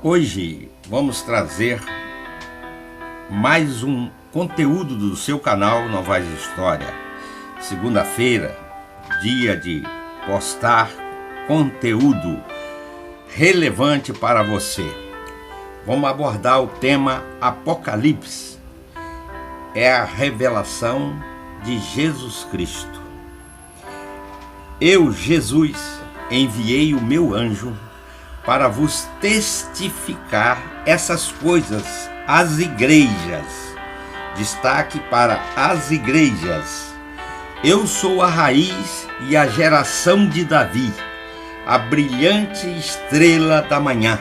Hoje vamos trazer mais um conteúdo do seu canal Novais História. Segunda-feira, dia de postar conteúdo relevante para você. Vamos abordar o tema Apocalipse. É a revelação de Jesus Cristo. Eu, Jesus, enviei o meu anjo para vos testificar essas coisas às igrejas. Destaque para as igrejas. Eu sou a raiz e a geração de Davi, a brilhante estrela da manhã.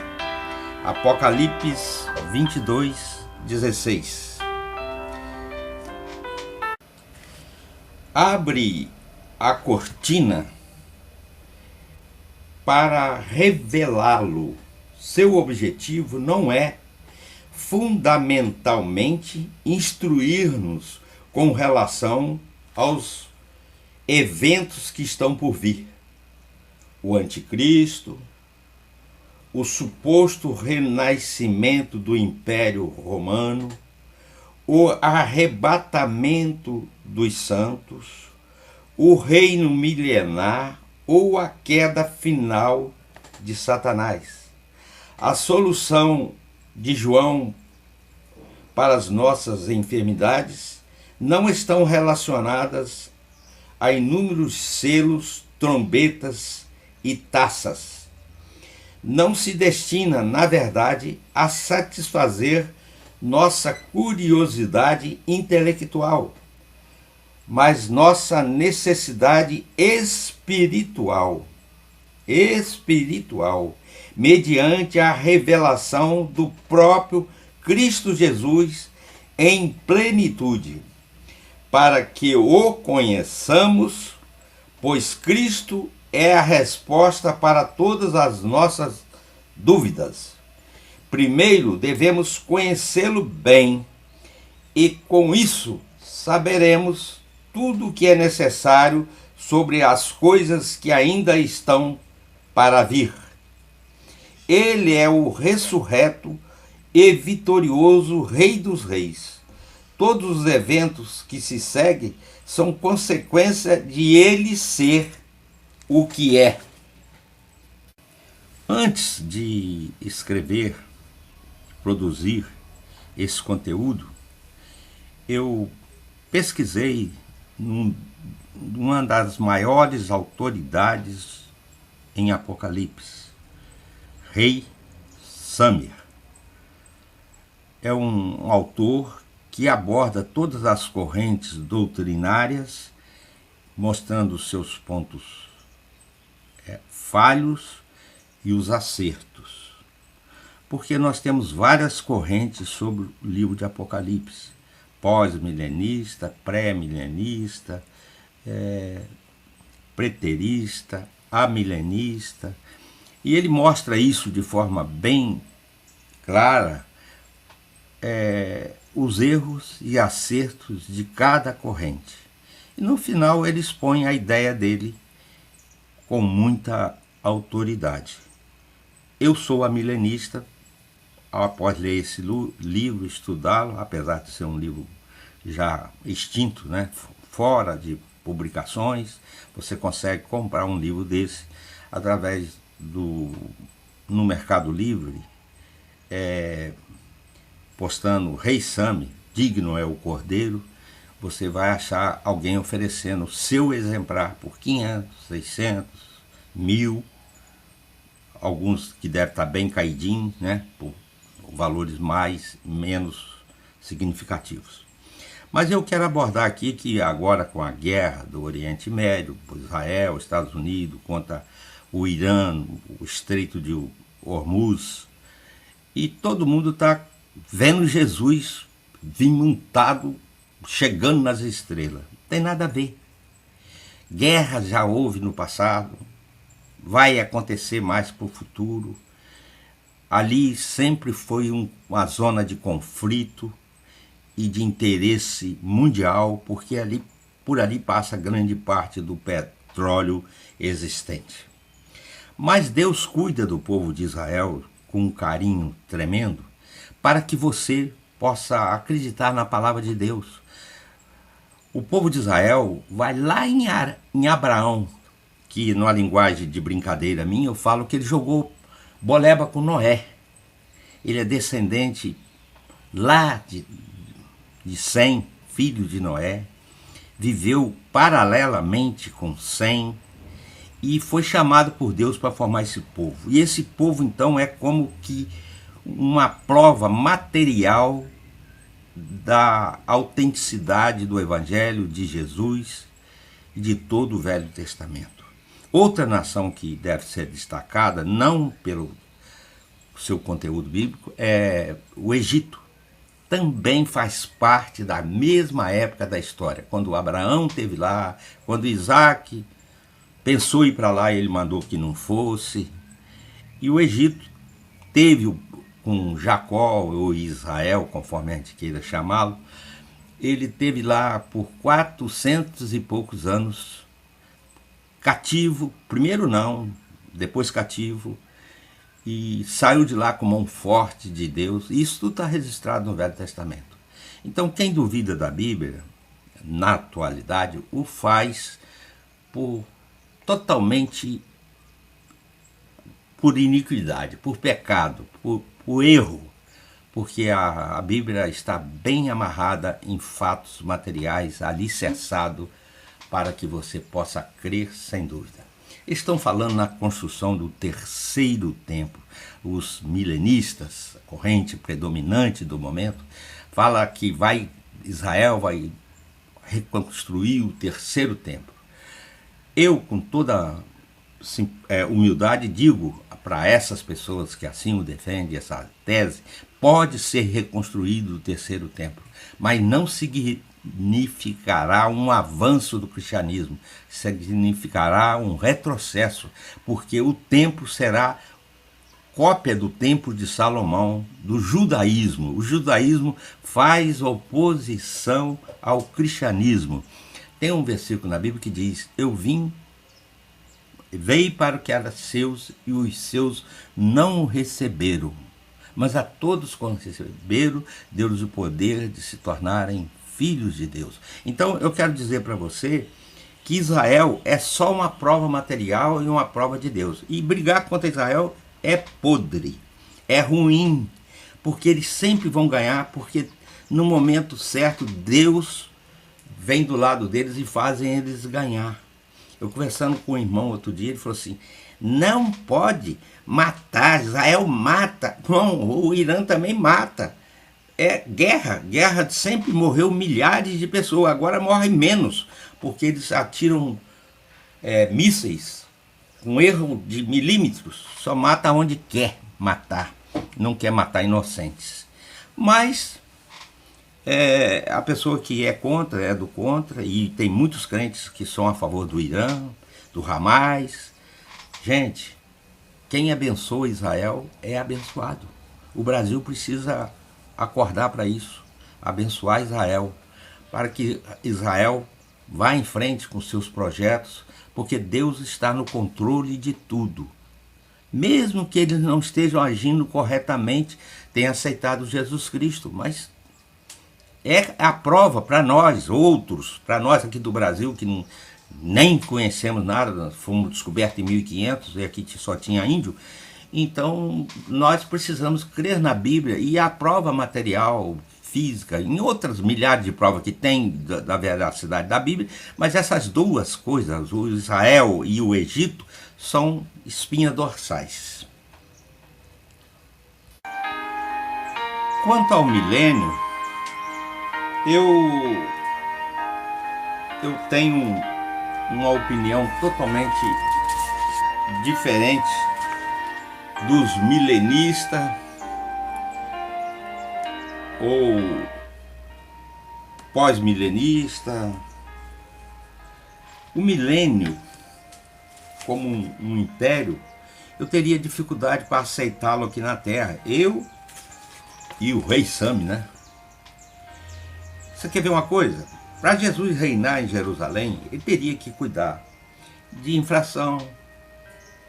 Apocalipse 22:16. Abre a cortina para revelá-lo. Seu objetivo não é fundamentalmente instruir-nos com relação aos eventos que estão por vir. O anticristo, o suposto renascimento do Império Romano, o arrebatamento dos santos, o reino milenar ou a queda final de Satanás. A solução de João para as nossas enfermidades não estão relacionadas a inúmeros selos, trombetas e taças. Não se destina, na verdade, a satisfazer nossa curiosidade intelectual, mas nossa necessidade espiritual, mediante a revelação do próprio Cristo Jesus em plenitude, para que o conheçamos, pois Cristo é a resposta para todas as nossas dúvidas. Primeiro devemos conhecê-lo bem, e com isso saberemos tudo o que é necessário sobre as coisas que ainda estão para vir. Ele é o ressurreto e vitorioso Rei dos Reis. Todos os eventos que se seguem são consequência de ele ser o que é. Antes de escrever, produzir esse conteúdo, eu pesquisei uma das maiores autoridades em Apocalipse, Rei Samir. É um autor que aborda todas as correntes doutrinárias, mostrando os seus pontos falhos e os acertos. Porque nós temos várias correntes sobre o livro de Apocalipse. Pós-milenista, pré-milenista, preterista, amilenista. E ele mostra isso de forma bem clara, os erros e acertos de cada corrente. E no final ele expõe a ideia dele com muita autoridade. Eu sou amilenista. Após ler esse livro, estudá-lo, apesar de ser um livro já extinto, né, fora de publicações, você consegue comprar um livro desse através no Mercado Livre, postando Rei Sami, digno é o Cordeiro, você vai achar alguém oferecendo o seu exemplar por 500, 600, 1.000, alguns que devem estar bem caidinhos, né, por valores menos significativos. Mas eu quero abordar aqui que agora, com a guerra do Oriente Médio, por Israel, Estados Unidos, contra o Irã, o Estreito de Hormuz, e todo mundo está vendo Jesus vir montado, chegando nas estrelas. Não tem nada a ver. Guerra já houve no passado, vai acontecer mais para o futuro. Ali sempre foi uma zona de conflito e de interesse mundial, porque por ali passa grande parte do petróleo existente. Mas Deus cuida do povo de Israel com um carinho tremendo, para que você possa acreditar na palavra de Deus. O povo de Israel vai lá em Abraão, que numa linguagem de brincadeira minha, eu falo que ele jogou boleba com Noé. Ele é descendente lá de Sem, filho de Noé, viveu paralelamente com Sem e foi chamado por Deus para formar esse povo. E esse povo, então, é como que uma prova material da autenticidade do Evangelho de Jesus e de todo o Velho Testamento. Outra nação que deve ser destacada, não pelo seu conteúdo bíblico, é o Egito. Também faz parte da mesma época da história. Quando Abraão esteve lá, quando Isaac pensou ir para lá, ele mandou que não fosse. E o Egito teve, com Jacó ou Israel, conforme a gente queira chamá-lo, ele teve lá por 400 e poucos anos cativo, primeiro não, depois cativo, e saiu de lá com mão forte de Deus. Isso tudo está registrado no Velho Testamento. Então, quem duvida da Bíblia, na atualidade, o faz totalmente por iniquidade, por pecado, por erro, porque a Bíblia está bem amarrada em fatos materiais, alicerçado para que você possa crer sem dúvida. Estão falando na construção do terceiro templo. Os milenistas, a corrente predominante do momento, fala que Israel vai reconstruir o terceiro templo. Eu, com toda humildade, digo para essas pessoas que assim o defendem, essa tese, pode ser reconstruído o terceiro templo, mas não significará um avanço do cristianismo, significará um retrocesso, porque o templo será cópia do templo de Salomão, do judaísmo. O judaísmo faz oposição ao cristianismo. Tem um versículo na Bíblia que diz: veio para o que era seus e os seus não o receberam, mas a todos quantos receberam, deu-lhes o poder de se tornarem filhos de Deus. Então eu quero dizer para você que Israel é só uma prova material e uma prova de Deus. E brigar contra Israel é podre, é ruim, porque eles sempre vão ganhar, porque no momento certo Deus vem do lado deles e fazem eles ganhar. Eu conversando com um irmão outro dia, ele falou assim: não pode matar, Israel mata. Não, o Irã também mata. É guerra, sempre morreu milhares de pessoas, agora morrem menos, porque eles atiram mísseis com erro de milímetros, só mata onde quer matar, não quer matar inocentes. Mas a pessoa que é contra, é do contra, e tem muitos crentes que são a favor do Irã, do Hamas. Gente, quem abençoa Israel é abençoado. O Brasil precisa acordar para isso, abençoar Israel, para que Israel vá em frente com seus projetos, porque Deus está no controle de tudo. Mesmo que eles não estejam agindo corretamente, tenham aceitado Jesus Cristo, mas é a prova para nós, outros, para nós aqui do Brasil, que nem conhecemos nada, fomos descobertos em 1500 e aqui só tinha índio. Então nós precisamos crer na Bíblia, e a prova material, física, em outras milhares de provas que tem da veracidade da Bíblia, mas essas duas coisas, o Israel e o Egito, são espinhas dorsais. Quanto ao milênio, eu tenho uma opinião totalmente diferente dos milenistas ou pós-milenista. O milênio, como um império, eu teria dificuldade para aceitá-lo aqui na Terra. Eu e o rei Sam, né? Você quer ver uma coisa? Para Jesus reinar em Jerusalém, ele teria que cuidar de infração,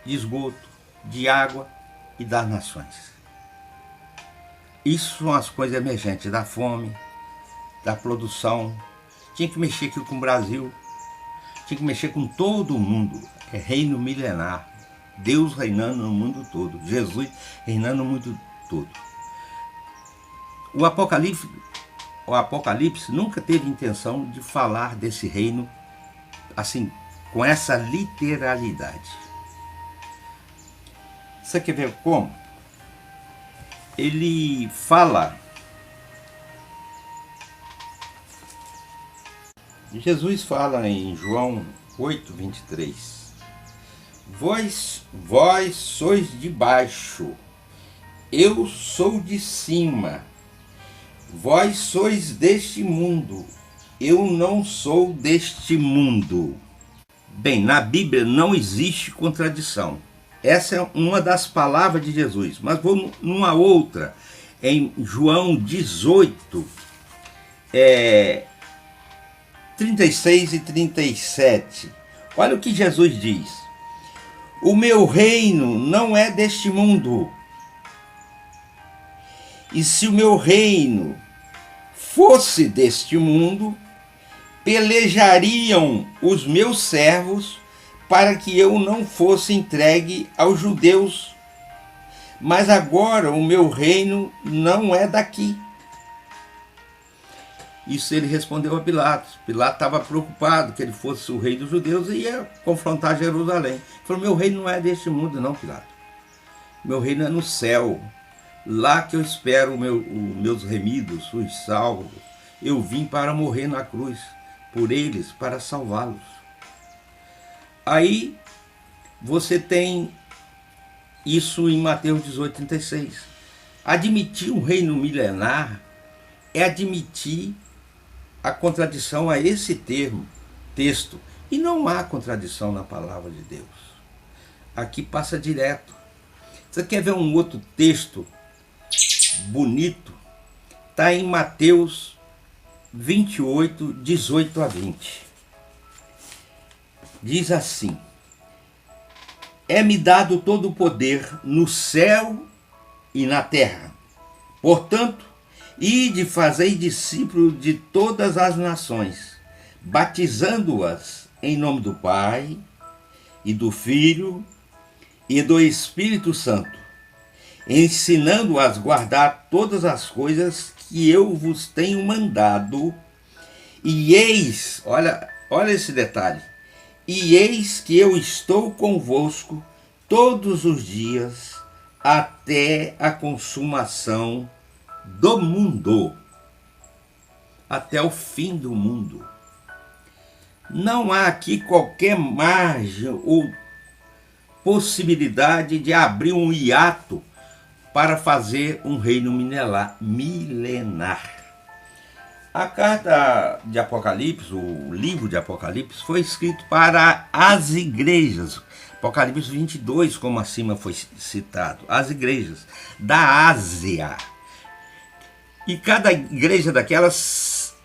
de esgoto, de água e das nações. Isso são as coisas emergentes da fome, da produção. Tinha que mexer aqui com o Brasil, tinha que mexer com todo o mundo. É reino milenar. Deus reinando no mundo todo. Jesus reinando no mundo todo. O Apocalipse nunca teve intenção de falar desse reino assim, com essa literalidade. Você quer ver como? Ele fala. Jesus fala em João 8:23. Vós sois de baixo, eu sou de cima. Vós sois deste mundo, eu não sou deste mundo. Bem, na Bíblia não existe contradição. Essa é uma das palavras de Jesus. Mas vou numa outra, em João 18, 36 e 37. Olha o que Jesus diz. O meu reino não é deste mundo. E se o meu reino fosse deste mundo, pelejariam os meus servos para que eu não fosse entregue aos judeus. Mas agora o meu reino não é daqui. Isso ele respondeu a Pilatos. Pilatos estava preocupado que ele fosse o rei dos judeus e ia confrontar Jerusalém. Ele falou, meu reino não é deste mundo não, Pilatos. Meu reino é no céu. Lá que eu espero os meus remidos, os salvos. Eu vim para morrer na cruz, por eles, para salvá-los. Aí você tem isso em Mateus 18:36. Admitir um reino milenar é admitir a contradição a esse texto. E não há contradição na palavra de Deus. Aqui passa direto. Você quer ver um outro texto bonito? Está em Mateus 28, 18 a 20. Diz assim: é-me dado todo o poder no céu e na terra. Portanto, ide fazei discípulos de todas as nações, batizando-as em nome do Pai, e do Filho, e do Espírito Santo, ensinando-as a guardar todas as coisas que eu vos tenho mandado. E eis, olha esse detalhe, e eis que eu estou convosco todos os dias, até a consumação do mundo, até o fim do mundo. Não há aqui qualquer margem ou possibilidade de abrir um hiato para fazer um reino milenar. A carta de Apocalipse, o livro de Apocalipse, foi escrito para as igrejas. Apocalipse 22, como acima foi citado, as igrejas da Ásia. E cada igreja daquelas,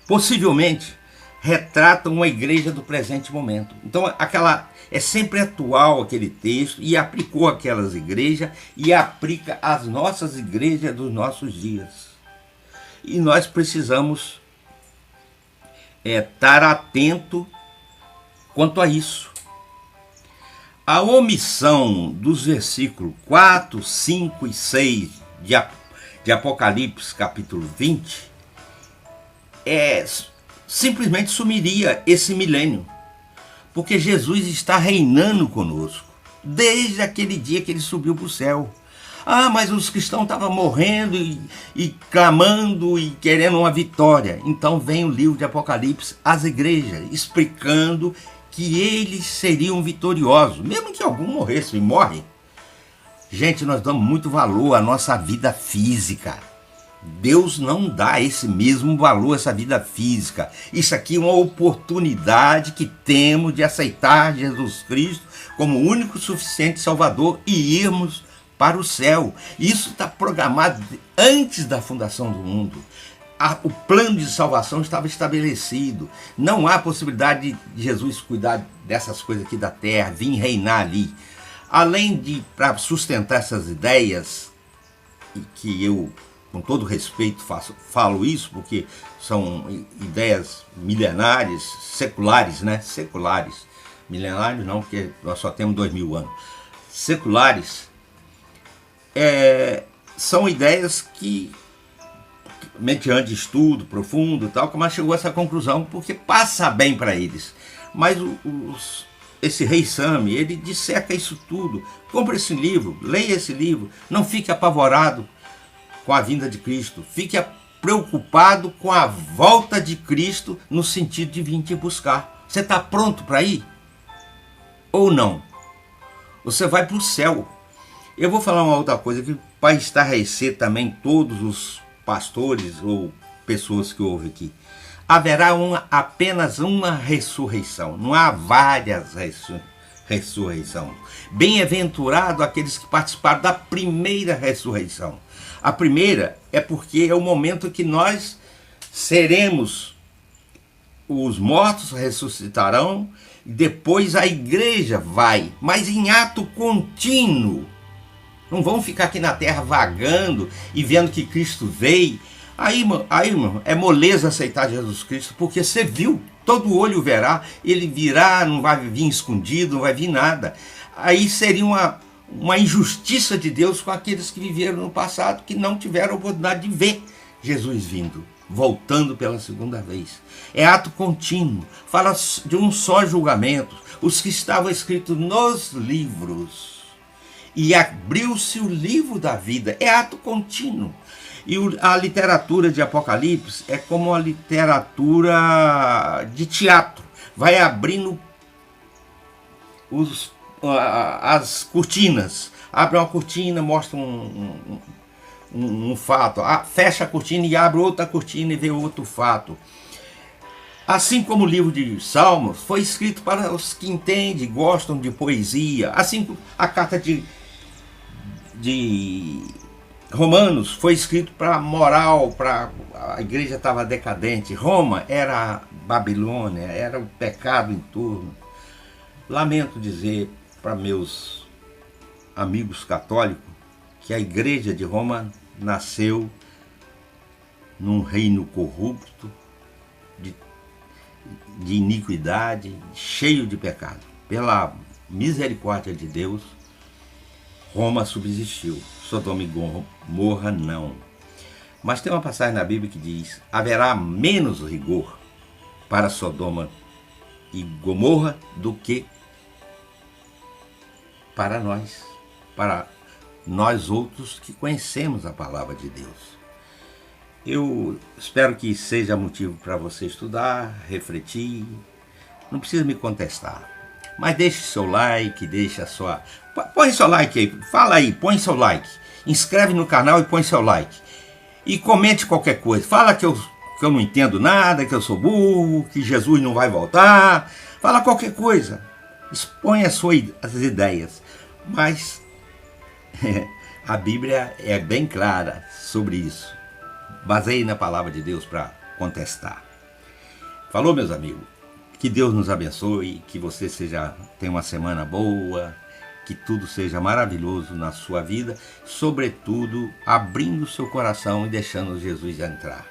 possivelmente, retrata uma igreja do presente momento. Então, é sempre atual aquele texto e aplicou aquelas igrejas e aplica às nossas igrejas dos nossos dias. E nós precisamos estar atento quanto a isso. A omissão dos versículos 4, 5 e 6 de Apocalipse, capítulo 20, simplesmente sumiria esse milênio. Porque Jesus está reinando conosco, desde aquele dia que ele subiu para o céu. Ah, mas os cristãos estavam morrendo e clamando e querendo uma vitória. Então vem o livro de Apocalipse às igrejas, explicando que eles seriam vitoriosos, mesmo que algum morresse e morre. Gente, nós damos muito valor à nossa vida física. Deus não dá esse mesmo valor a essa vida física. Isso aqui é uma oportunidade que temos de aceitar Jesus Cristo como o único suficiente Salvador e irmos para o céu. Isso está programado antes da fundação do mundo. O plano de salvação estava estabelecido. Não há possibilidade de Jesus cuidar dessas coisas aqui da terra, vir reinar ali. Além de, para sustentar essas ideias, e que eu, com todo respeito, falo isso, porque são ideias milenares, seculares, né? Seculares. Milenários não, porque nós só temos 2000 anos. Seculares são ideias que, mediante estudo profundo e tal, como chegou a essa conclusão, porque passa bem para eles. Mas esse Rei Sami, ele disseca isso tudo. Compre esse livro, leia esse livro, não fique apavorado com a vinda de Cristo, fique preocupado com a volta de Cristo, no sentido de vir te buscar. Você está pronto para ir? Ou não? Você vai para o céu. Eu vou falar uma outra coisa que para estarrecer também todos os pastores ou pessoas que ouvem aqui. Haverá apenas uma ressurreição, não há várias ressurreições. Bem-aventurado aqueles que participaram da primeira ressurreição. A primeira é porque é o momento que nós seremos, os mortos ressuscitarão, e depois a igreja vai, mas em ato contínuo. Não vão ficar aqui na terra vagando e vendo que Cristo veio. Aí, irmão, é moleza aceitar Jesus Cristo, porque você viu, todo olho verá, ele virá, não vai vir escondido, não vai vir nada. Aí seria uma injustiça de Deus com aqueles que viveram no passado, que não tiveram a oportunidade de ver Jesus vindo, voltando pela segunda vez. É ato contínuo, fala de um só julgamento, os que estavam escritos nos livros. E abriu-se o livro da vida, é ato contínuo. E a literatura de Apocalipse é como a literatura de teatro. Vai abrindo as cortinas. Abre uma cortina, mostra um fato. Fecha a cortina e abre outra cortina e vê outro fato. Assim como o livro de Salmos foi escrito para os que entendem, gostam de poesia. Assim a carta de Romanos foi escrito para moral, a igreja estava decadente. Roma era a Babilônia, era o pecado em torno. Lamento dizer para meus amigos católicos que a igreja de Roma nasceu num reino corrupto, de iniquidade, cheio de pecado. Pela misericórdia de Deus, Roma subsistiu. Sodoma e Gomorra não. Mas tem uma passagem na Bíblia que diz: haverá menos rigor para Sodoma e Gomorra do que para nós outros que conhecemos a palavra de Deus. Eu espero que seja motivo para você estudar, refletir. Não precisa me contestar, mas deixe seu like, deixe a sua... Põe seu like aí, fala aí, põe seu like. Inscreve no canal e põe seu like. E comente qualquer coisa. Fala que eu não entendo nada, que eu sou burro, que Jesus não vai voltar. Fala qualquer coisa. Expõe as ideias. Mas a Bíblia é bem clara sobre isso. Baseie na palavra de Deus para contestar. Falou, meus amigos? Que Deus nos abençoe, que você tenha uma semana boa, que tudo seja maravilhoso na sua vida, sobretudo abrindo o seu coração e deixando Jesus entrar.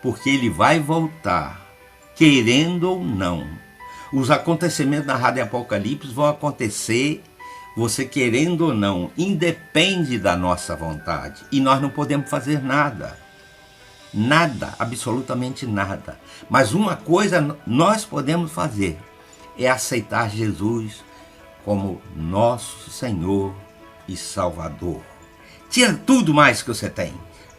Porque Ele vai voltar, querendo ou não. Os acontecimentos narrados em Apocalipse vão acontecer, você querendo ou não, independe da nossa vontade. E nós não podemos fazer nada. Nada, absolutamente nada. Mas uma coisa nós podemos fazer, é aceitar Jesus como nosso Senhor e Salvador. Tira tudo mais que você tem,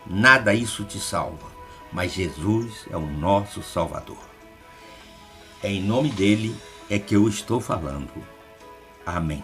nada isso te salva, mas Jesus é o nosso Salvador. É em nome dele é que eu estou falando. Amém.